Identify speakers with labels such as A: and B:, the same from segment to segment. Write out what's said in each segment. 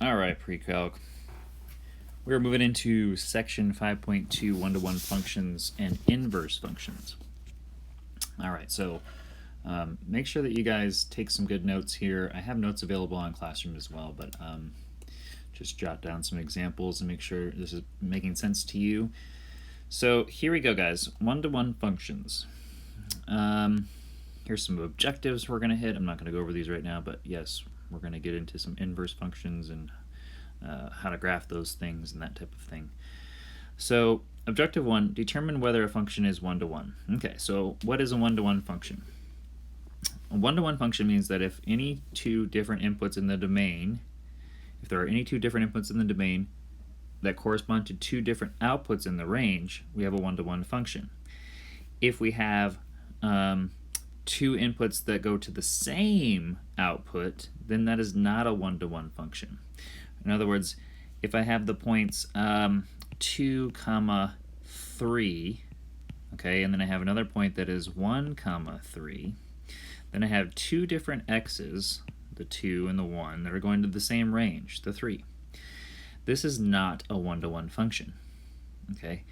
A: All right, pre-calc. We're moving into section 5.2, one-to-one functions and inverse functions. All right, so make sure that you guys take some good notes here. I have notes available on Classroom as well, but just jot down some examples and make sure this is making sense to you. So here we go, guys. One-to-one functions. Here's some objectives we're going to hit. I'm not going to go over these right now, but yes, we're going to get into some inverse functions and how to graph those things and that type of thing. So objective 1, determine whether a function is one-to-one. Okay, so what is a one-to-one function? A one-to-one function means that if any two different inputs in the domain, if there are any two different inputs in the domain that correspond to two different outputs in the range, we have a one-to-one function. If we have two inputs that go to the same output, then that is not a one-to-one function. In other words, if I have the points 2, 3, okay, and then I have another point that is 1, 3, then I have two different x's, the 2 and the 1, that are going to the same range, the 3. This is not a one-to-one function, okay?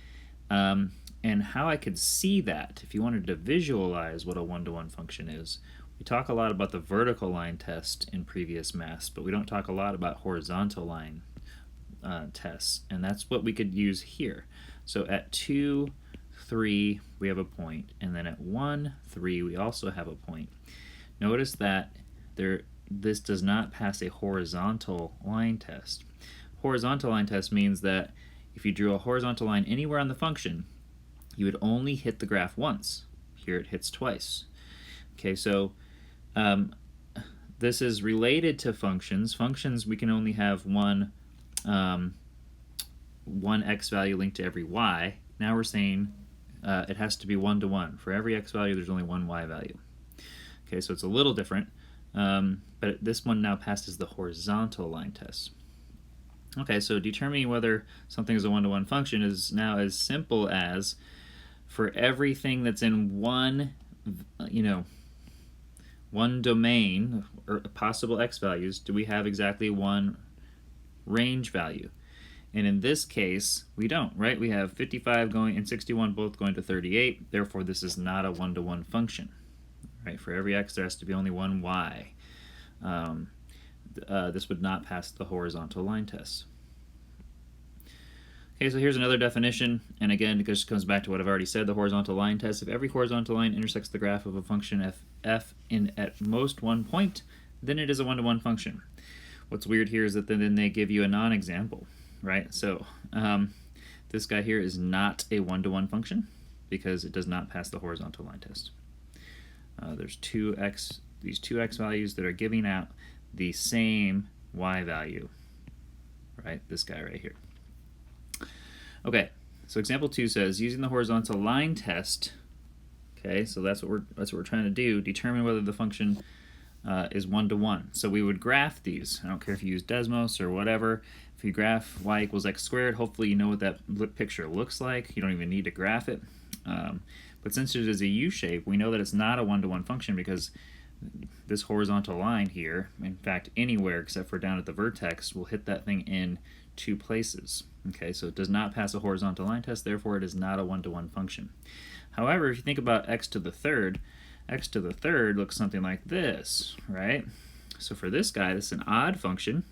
A: And how I could see that, if you wanted to visualize what a one-to-one function is, we talk a lot about the vertical line test in previous maths, but we don't talk a lot about horizontal line tests, and that's what we could use here. So at 2, 3, we have a point, and then at 1, 3, we also have a point. Notice that this does not pass a horizontal line test. Horizontal line test means that if you drew a horizontal line anywhere on the function, you would only hit the graph once. Here it hits twice. Okay, so this is related to functions. Functions, we can only have one x value linked to every y. Now we're saying it has to be one-to-one. For every x value, there's only one y value. Okay, so it's a little different, but this one now passes the horizontal line test. Okay, so determining whether something is a one-to-one function is now as simple as for everything that's in one domain or possible x values, do we have exactly one range value? And in this case, we don't, right? We have 55 going and 61 both going to 38. Therefore, this is not a one-to-one function, right? For every x, there has to be only one y. This would not pass the horizontal line test. Okay, so here's another definition, and again, it just comes back to what I've already said, the horizontal line test. If every horizontal line intersects the graph of a function f in at most one point, then it is a one-to-one function. What's weird here is that then they give you a non-example, right? So this guy here is not a one-to-one function because it does not pass the horizontal line test. There's these two x values that are giving out the same y value, right? This guy right here. Okay, so example 2 says, using the horizontal line test, okay, so that's what we're trying to do, determine whether the function is one-to-one. So we would graph these. I don't care if you use Desmos or whatever. If you graph y equals x squared, hopefully you know what that picture looks like. You don't even need to graph it. But since it is a U-shape, we know that it's not a one-to-one function because this horizontal line here, in fact anywhere except for down at the vertex, will hit that thing in two places. Okay, so it does not pass a horizontal line test, therefore it is not a one-to-one function. However, if you think about x to the third looks something like this, right? So for this guy, this is an odd function.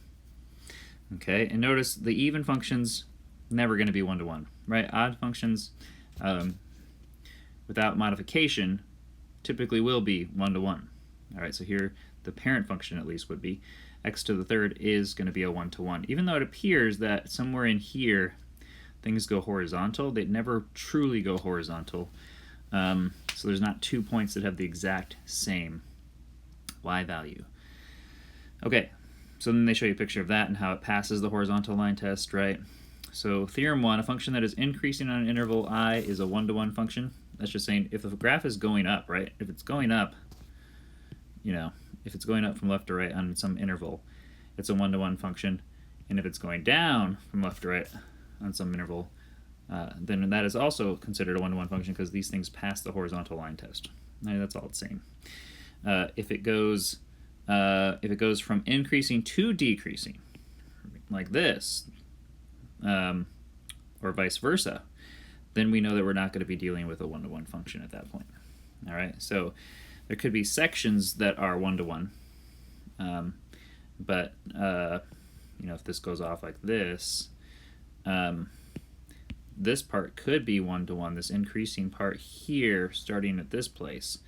A: Okay, and notice the even functions never going to be one-to-one, right? Odd functions without modification typically will be one-to-one. All right, so here the parent function at least would be x to the third is going to be a one-to-one. Even though it appears that somewhere in here things go horizontal, they never truly go horizontal. So there's not two points that have the exact same y value. Okay, so then they show you a picture of that and how it passes the horizontal line test, right? So theorem 1, a function that is increasing on an interval I is a one-to-one function. That's just saying if the graph is going up, right? If it's going up, if it's going up from left to right on some interval, it's a one-to-one function. And if it's going down from left to right on some interval, then that is also considered a one-to-one function because these things pass the horizontal line test. That's all it's saying. If it goes from increasing to decreasing, like this, or vice versa, then we know that we're not going to be dealing with a one-to-one function at that point. All right, so there could be sections that are one-to-one, but if this goes off like this, this part could be one-to-one, this increasing part here starting at this place.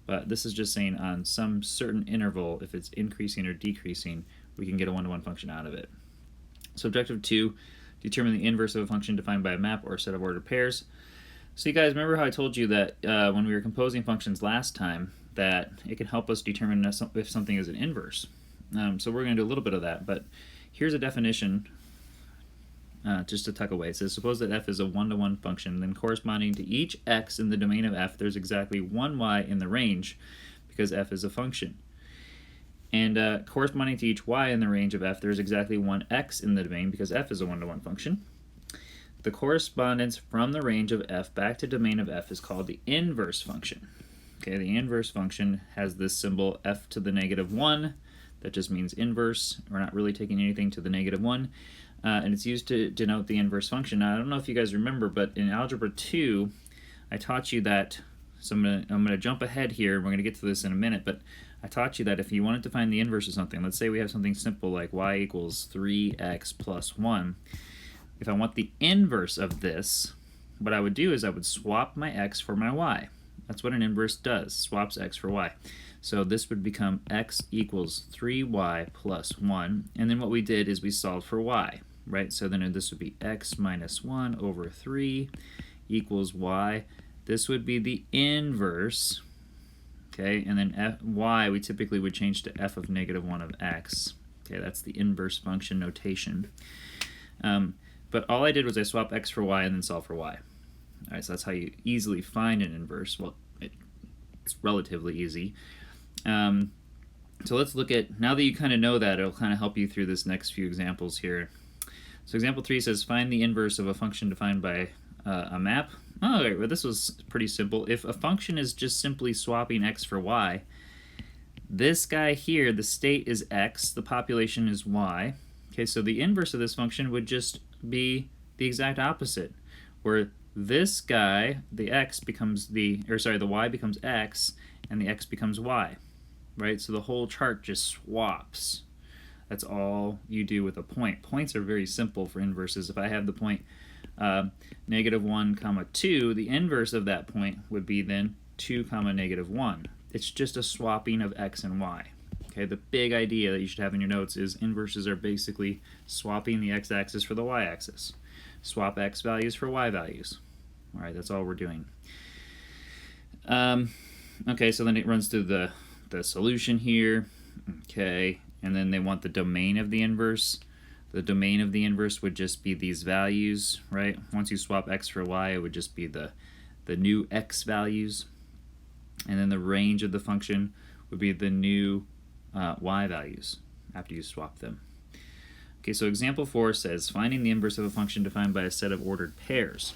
A: But this is just saying on some certain interval, if it's increasing or decreasing, we can get a one-to-one function out of it. So objective 2, determine the inverse of a function defined by a map or a set of ordered pairs. So you guys remember how I told you that when we were composing functions last time, that it can help us determine if something is an inverse. So we're going to do a little bit of that, but here's a definition just to tuck away. It says, suppose that f is a one-to-one function, then corresponding to each x in the domain of f, there's exactly one y in the range, because f is a function. And corresponding to each y in the range of f, there's exactly one x in the domain, because f is a one-to-one function. The correspondence from the range of f back to domain of f is called the inverse function. Okay, the inverse function has this symbol f to the negative 1. That just means inverse. We're not really taking anything to the negative 1. And it's used to denote the inverse function. Now, I don't know if you guys remember, but in Algebra 2, I taught you that, so I'm gonna jump ahead here, and we're going to get to this in a minute, but I taught you that if you wanted to find the inverse of something, let's say we have something simple like y equals 3x plus 1. If I want the inverse of this, what I would do is I would swap my x for my y. That's what an inverse does, swaps x for y. So this would become x equals 3y plus 1, and then what we did is we solved for y, right? So then this would be x minus 1 over 3 equals y. This would be the inverse, okay? And then y we typically would change to f of negative 1 of x. Okay, that's the inverse function notation. But all I did was I swapped x for y and then solve for y. All right, so that's how you easily find an inverse. Well, it's relatively easy. So let's look at, now that you kind of know that, it'll kind of help you through this next few examples here. So example 3 says, find the inverse of a function defined by a map. Oh, okay, well, this was pretty simple. If a function is just simply swapping x for y, this guy here, the state is x, the population is y. Okay, so the inverse of this function would just be the exact opposite, where this guy, the x becomes the y becomes x, and the x becomes y, right? So the whole chart just swaps. That's all you do with a point. Points are very simple for inverses. If I have the point negative 1 comma 2, the inverse of that point would be then 2 comma negative 1. It's just a swapping of x and y. Okay, the big idea that you should have in your notes is inverses are basically swapping the x-axis for the y-axis. Swap x values for y values. All right, that's all we're doing. Okay, so then it runs through the solution here. Okay, and then they want the domain of the inverse. The domain of the inverse would just be these values, right? Once you swap x for y, it would just be the new x values. And then the range of the function would be the new y values after you swap them. Okay, so example 4 says, finding the inverse of a function defined by a set of ordered pairs.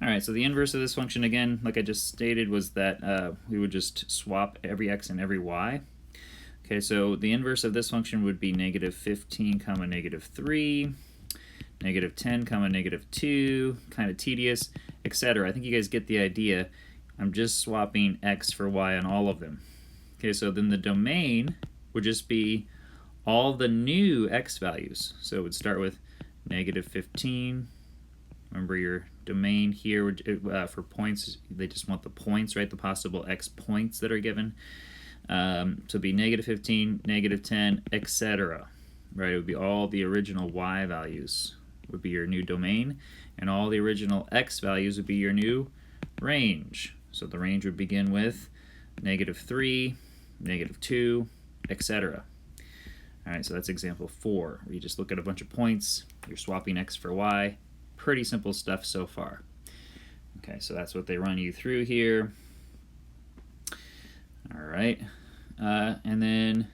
A: All right, so the inverse of this function, again, like I just stated, was that we would just swap every x and every y. Okay, so the inverse of this function would be negative 15 comma negative 3, negative 10 comma negative 2, kind of tedious, etc. I think you guys get the idea. I'm just swapping x for y on all of them. Okay, so then the domain would just be all the new x values. So it would start with negative 15. Remember your domain here would, for points, they just want the points, right? The possible x points that are given. So it'd be negative 15, negative 10, etc. Right? It would be all the original y values would be your new domain, and all the original x values would be your new range. So the range would begin with negative 3, negative 2, etc. All right, so that's example 4, where you just look at a bunch of points, you're swapping x for y. Pretty simple stuff so far. Okay, so that's what they run you through here. All right, and then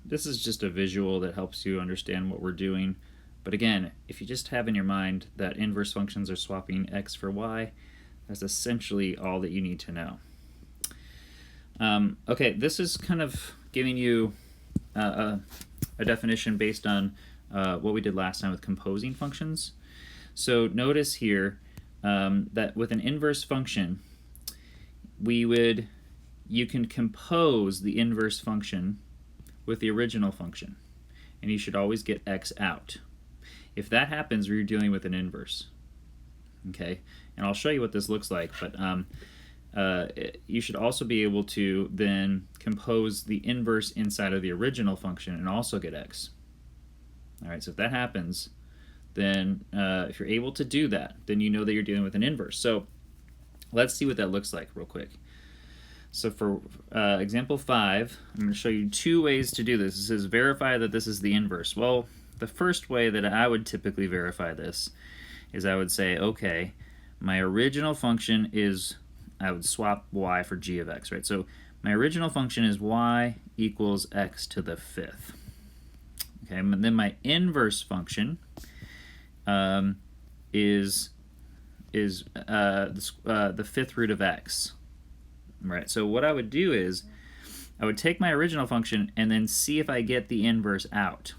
A: this is just a visual that helps you understand what we're doing. But again, if you just have in your mind that inverse functions are swapping x for y, that's essentially all that you need to know. Okay, this is kind of giving you a a definition based on what we did last time with composing functions. So notice here that with an inverse function, you can compose the inverse function with the original function, and you should always get x out. If that happens, you're dealing with an inverse. Okay, and I'll show you what this looks like, but you should also be able to then compose the inverse inside of the original function and also get x. All right, so if that happens, then if you're able to do that, then you know that you're dealing with an inverse. So let's see what that looks like real quick. So for example 5, I'm going to show you 2 ways to do this. It says verify that this is the inverse. Well, the first way that I would typically verify this is I would say, okay, my original function is, I would swap y for g of x, right? So my original function is y equals x to the 5th. Okay, and then my inverse function is the 5th root of x. Right, so what I would do is I would take my original function and then see if I get the inverse out.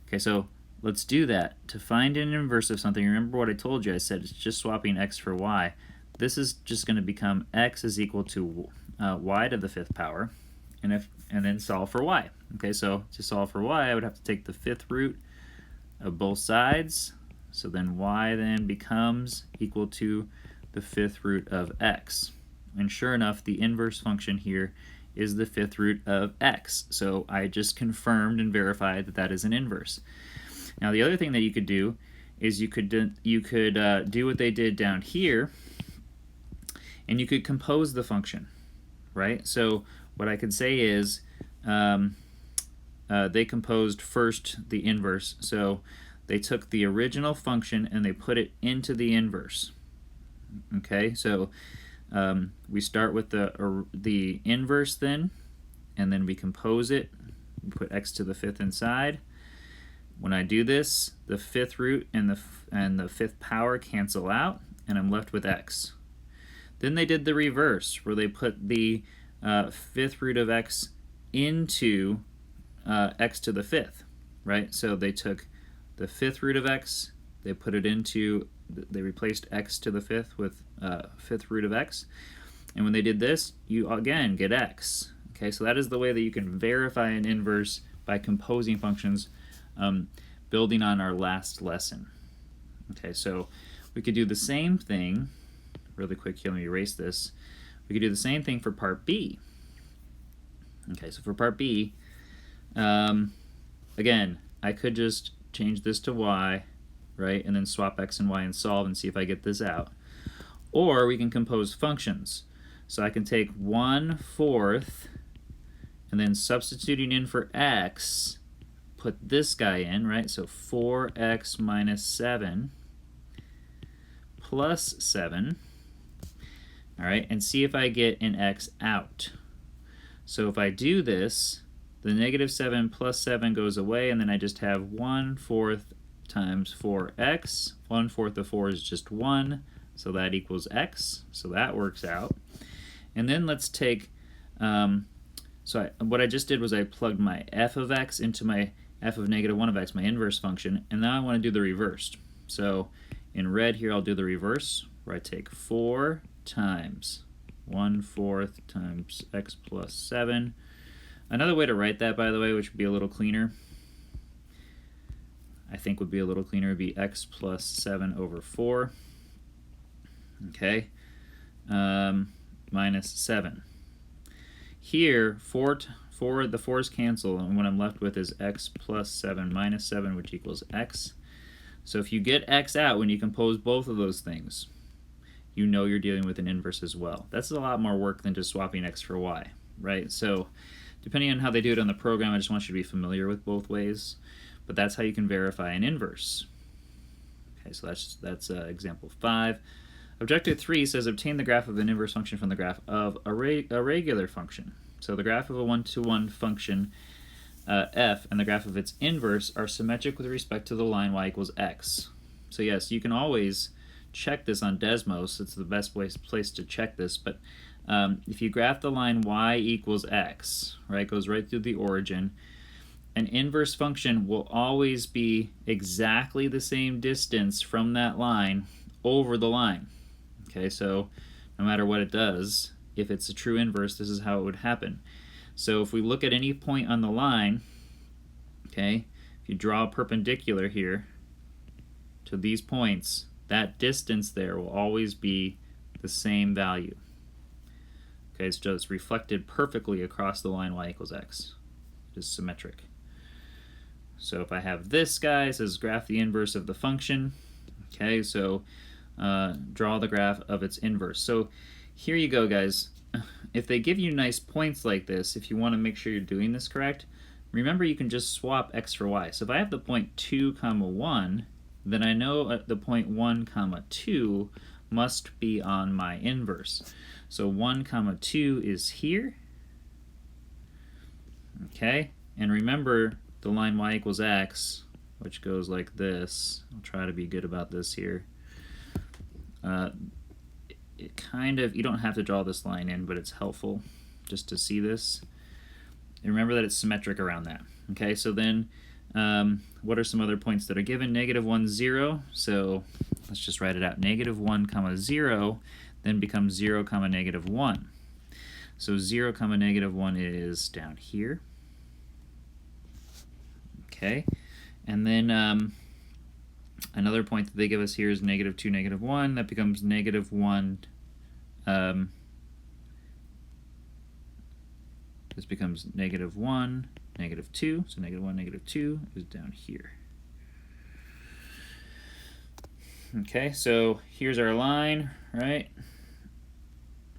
A: Okay, so let's do that. To find an inverse of something, remember what I told you. I said it's just swapping x for y. This is just going to become x is equal to y to the 5th power, and then solve for y. Okay, so to solve for y, I would have to take the 5th root of both sides. So then y then becomes equal to the 5th root of x. And sure enough, the inverse function here is the 5th root of x. So I just confirmed and verified that that is an inverse. Now the other thing that you could do is you could do what they did down here, and you could compose the function, right? So what I could say is they composed first the inverse. So they took the original function and they put it into the inverse. Okay, so we start with the inverse then, and then we compose it. We put x to the 5th inside. When I do this, the 5th root and the 5th power cancel out, and I'm left with x. Then they did the reverse, where they put the 5th root of x into x to the 5th, right? So they took the 5th root of x, they put it into, they replaced x to the 5th with 5th root of x, and when they did this, you again get x. Okay, so that is the way that you can verify an inverse by composing functions, building on our last lesson. Okay, so we could do the same thing really quick here. Let me erase this. We could do the same thing for part B. Okay, so for part B, again, I could just change this to y, right, and then swap x and y and solve and see if I get this out. Or we can compose functions. So I can take 1/4 and then substituting in for x, put this guy in, right? So 4x minus 7 plus 7, all right, and see if I get an x out. So if I do this, the negative 7 plus 7 goes away, and then I just have 1/4 times 4x. 1/4 of 4 is just 1, so that equals x, so that works out. And then let's take, what I just did was I plugged my f of x into my f of negative 1 of x, my inverse function, and now I want to do the reverse. So in red here, I'll do the reverse, where I take 4 times 1/4 times x plus 7. Another way to write that, by the way, which would be a little cleaner, I think would be a little cleaner, would be x plus 7 over 4. Okay, minus 7. Here, the 4's cancel, and what I'm left with is x plus 7 minus 7, which equals x. So if you get x out when you compose both of those things, you know you're dealing with an inverse as well. That's a lot more work than just swapping x for y, right? So depending on how they do it on the program, I just want you to be familiar with both ways, but that's how you can verify an inverse. Okay, so that's example 5. Objective 3 says obtain the graph of an inverse function from the graph of a regular function. So the graph of a one-to-one function f and the graph of its inverse are symmetric with respect to the line y equals x. So yes, you can always check this on Desmos. It's the best place to check this, but if you graph the line y equals x, right, goes right through the origin, an inverse function will always be exactly the same distance from that line over the line. Okay, so no matter what it does, if it's a true inverse, this is how it would happen. So if we look at any point on the line, okay, if you draw a perpendicular here to these points, that distance there will always be the same value. Okay, so it's reflected perfectly across the line y equals x. It is symmetric. So if I have this guy, it says graph the inverse of the function. Okay, so draw the graph of its inverse. So here you go, guys. If they give you nice points like this, if you want to make sure you're doing this correct, remember you can just swap x for y. So if I have the point 2, 1, then I know the point 1, 2 must be on my inverse. So 1, 2 is here. Okay, and remember the line y equals x, which goes like this. I'll try to be good about this here. It kind of, you don't have to draw this line in, but it's helpful just to see this. And remember that it's symmetric around that. Okay, so then what are some other points that are given? -1, 0. So let's just write it out. -1, 0 then becomes 0, -1. So 0, -1 is down here. Okay, and then another point that they give us here is -2, -1. That becomes -1. This becomes -1, -2. So -1, -2 is down here. Okay, so here's our line, right?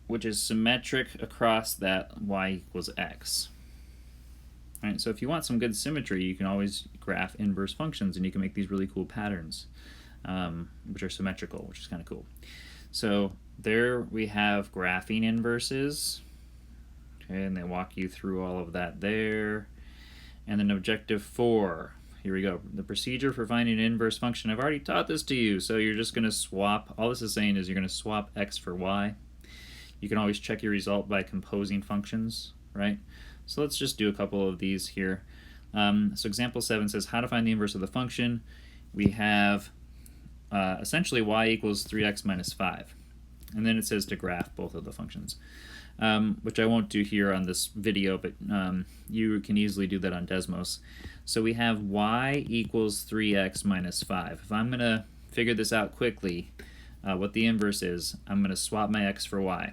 A: Which is symmetric across that y equals x. All right, so if you want some good symmetry, you can always graph inverse functions, and you can make these really cool patterns, which are symmetrical, which is kind of cool. So there we have graphing inverses. Okay, and they walk you through all of that there. And then objective 4. Here we go. The procedure for finding an inverse function. I've already taught this to you, so you're just going to swap. All this is saying is you're going to swap x for y. You can always check your result by composing functions, right? So let's just do a couple of these here. So example 7 says how to find the inverse of the function. We have essentially y equals 3x minus 5. And then it says to graph both of the functions, which I won't do here on this video, but you can easily do that on Desmos. So we have y equals 3x minus 5. If I'm going to figure this out quickly, what the inverse is, I'm going to swap my x for y.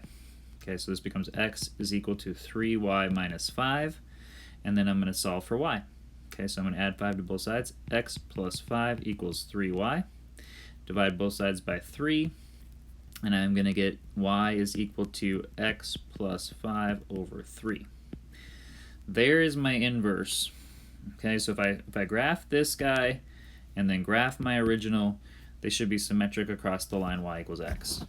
A: Okay, so this becomes x is equal to 3y minus 5, and then I'm going to solve for y. Okay, so I'm going to add 5 to both sides. X plus 5 equals 3y. Divide both sides by 3, and I'm going to get y is equal to x plus 5 over 3. There is my inverse. Okay, so if I graph this guy and then graph my original, they should be symmetric across the line y equals x.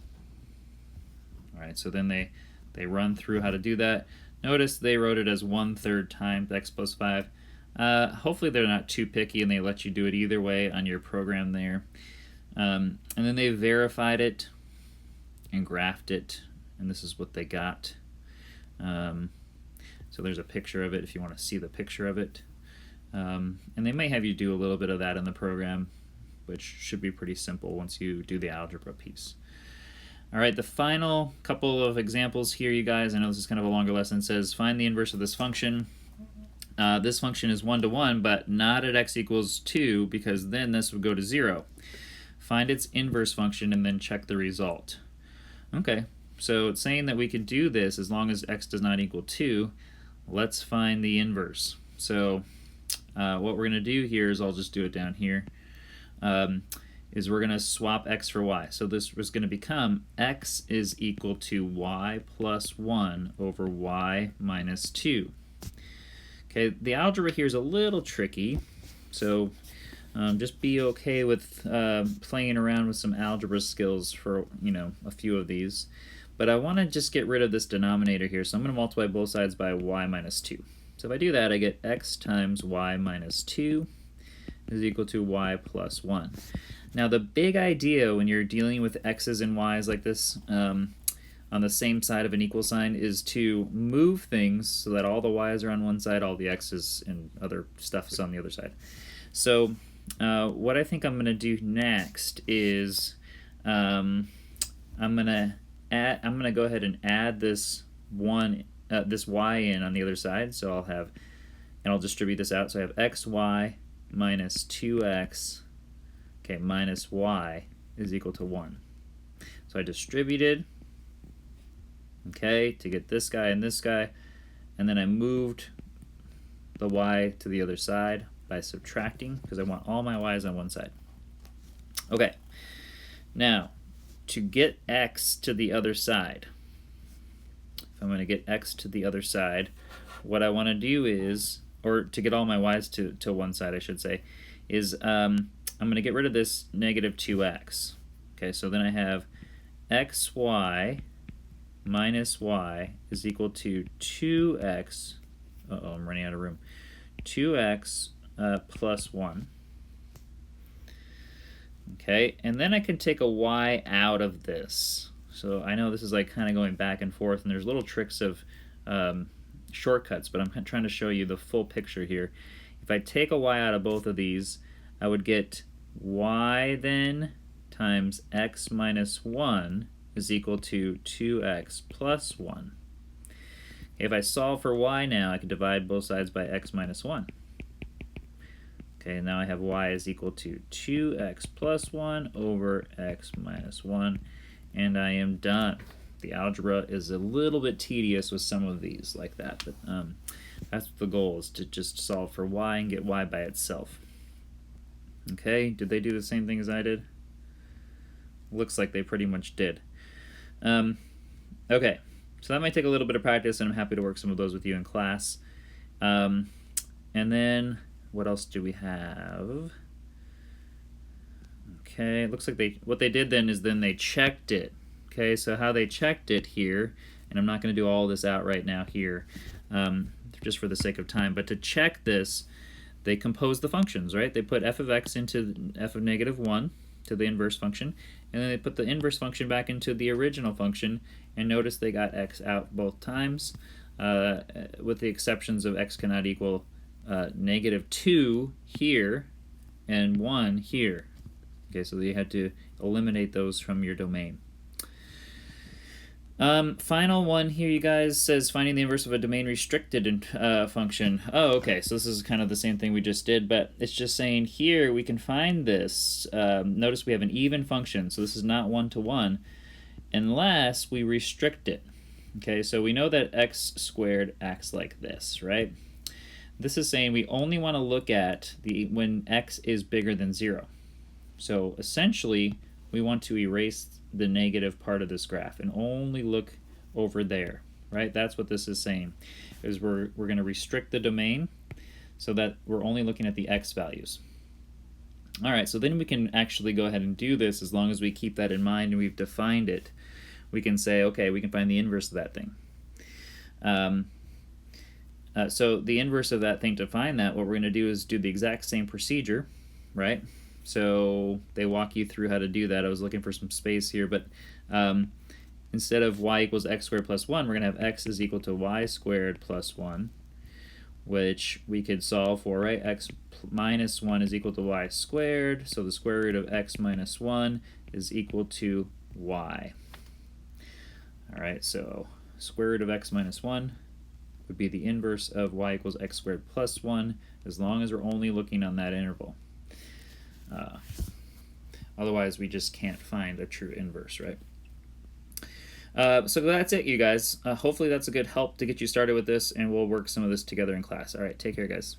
A: All right, so then they run through how to do that. Notice they wrote it as 1/3 times x plus 5. Hopefully they're not too picky and they let you do it either way on your program there. And then they verified it and graphed it, and this is what they got. So there's a picture of it if you want to see the picture of it. And they may have you do a little bit of that in the program, which should be pretty simple once you do the algebra piece. All right, the final couple of examples here, you guys, I know this is kind of a longer lesson, says find the inverse of this function. This function is 1 to 1, but not at x equals 2, because then this would go to 0. Find its inverse function and then check the result. Okay, so it's saying that we could do this as long as x does not equal 2. Let's find the inverse. So what we're going to do here is, I'll just do it down here, is we're going to swap x for y. So this is going to become x is equal to y plus 1 over y minus 2. Okay, the algebra here is a little tricky, so just be okay with playing around with some algebra skills for, a few of these. But I want to just get rid of this denominator here, so I'm going to multiply both sides by y minus 2. So if I do that, I get x times y minus 2 is equal to y plus 1. Now the big idea when you're dealing with x's and y's like this on on the same side of an equal sign is to move things so that all the y's are on one side, all the x's and other stuff is on the other side. So what I think I'm going to do next is I'm going to go ahead and add this this y in on the other side. So I'll distribute this out. So I have xy minus 2x, okay, minus y is equal to 1. So I distributed, okay, to get this guy, and then I moved the y to the other side by subtracting, because I want all my y's on one side. Okay, now to get x to the other side, if I'm going to get x to the other side, what I want to do is, or to get all my y's to one side, I should say, is I'm going to get rid of this negative 2x. Okay, so then I have xy minus y is equal to 2x, uh-oh, I'm running out of room, 2x plus 1. Okay, and then I can take a y out of this. So I know this is like kind of going back and forth, and there's little tricks of shortcuts, but I'm trying to show you the full picture here. If I take a y out of both of these, I would get y then times x minus 1 is equal to 2x plus 1. If I solve for y now, I can divide both sides by x minus 1. Okay, now I have y is equal to 2x plus 1 over x minus 1, and I am done. The algebra is a little bit tedious with some of these like that, but that's the goal, is to just solve for y and get y by itself. Okay, did they do the same thing as I did? Looks like they pretty much did. Okay, so that might take a little bit of practice, and I'm happy to work some of those with you in class. And then what else do we have? Okay, it looks like what they did then is they checked it. Okay, so how they checked it here, and I'm not going to do all this out right now here, just for the sake of time, but to check this, they composed the functions, right? They put f of x into f of negative 1 to the inverse function, and then they put the inverse function back into the original function, and notice they got x out both times, with the exceptions of x cannot equal negative 2 here and 1 here. Okay, so you had to eliminate those from your domain. Final one here, you guys, says finding the inverse of a domain restricted function. Oh, okay, so this is kind of the same thing we just did, but it's just saying here we can find this. Notice we have an even function, so this is not one-to-one, unless we restrict it. Okay, so we know that x squared acts like this, right? This is saying we only want to look at when x is bigger than 0. So essentially, we want to erase the negative part of this graph and only look over there, right? That's what this is saying, is we're going to restrict the domain so that we're only looking at the x values. All right, so then we can actually go ahead and do this as long as we keep that in mind and we've defined it. We can say, okay, we can find the inverse of that thing. So the inverse of that thing, to find that, what we're going to do is do the exact same procedure, right? So they walk you through how to do that. I was looking for some space here, but instead of y equals x squared plus 1, we're going to have x is equal to y squared plus 1, which we could solve for, right? X minus 1 is equal to y squared, so the square root of x minus 1 is equal to y. All right, so square root of x minus 1 would be the inverse of y equals x squared plus 1, as long as we're only looking on that interval. Otherwise, we just can't find a true inverse, right? So that's it, you guys. Hopefully that's a good help to get you started with this, and we'll work some of this together in class. All right, take care, guys.